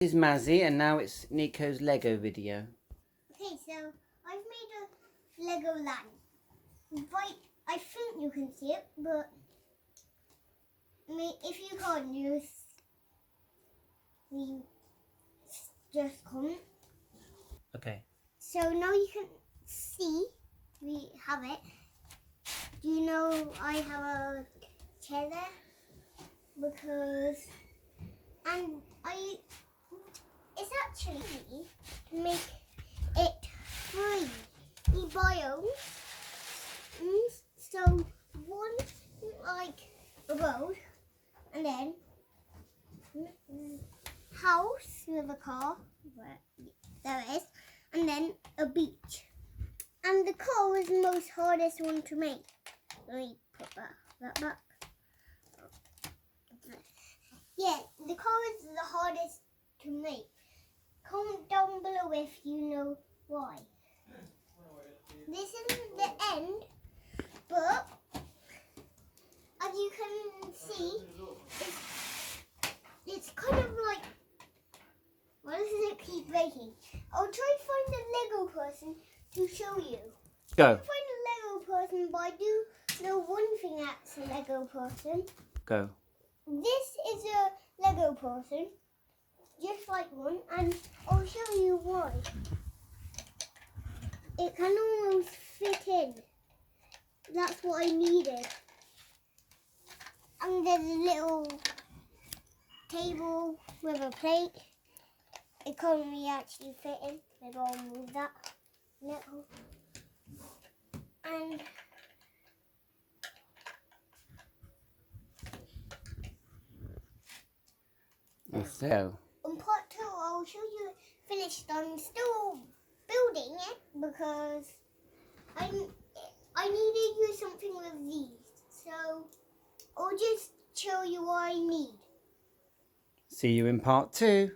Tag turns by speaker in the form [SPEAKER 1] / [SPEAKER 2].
[SPEAKER 1] This is Mazzy, and now it's Nico's Lego video.
[SPEAKER 2] Okay, so I've made a Lego land. Right, I think you can see it, but if you can't, you just comment.
[SPEAKER 1] Okay.
[SPEAKER 2] So now you can see we have it. Do you know I have a chair there? It's actually to make it free. The biomes. So one like a road, and then house with a car. There it is, and then a beach. And the car is the most hardest one to make. Let me put that back. Yeah, the car is the hardest to make. Comment down below if you know why. This isn't the end, but as you can see, it's kind of like, why does it keep breaking? I'll try to find a Lego person to show you.
[SPEAKER 1] Go.
[SPEAKER 2] I can find a Lego person, but I do know one thing that's a Lego person.
[SPEAKER 1] Go.
[SPEAKER 2] This is a Lego person, just like one, and I'll show you why. It can almost fit in. That's what I needed. And there's a little table with a plate. It can't really actually fit in. Maybe I'll move that little. And
[SPEAKER 1] So.
[SPEAKER 2] on part 2, I'll show you finished. I'm still building it because I need to use something with these. So I'll just show you what I need.
[SPEAKER 1] See you in part 2.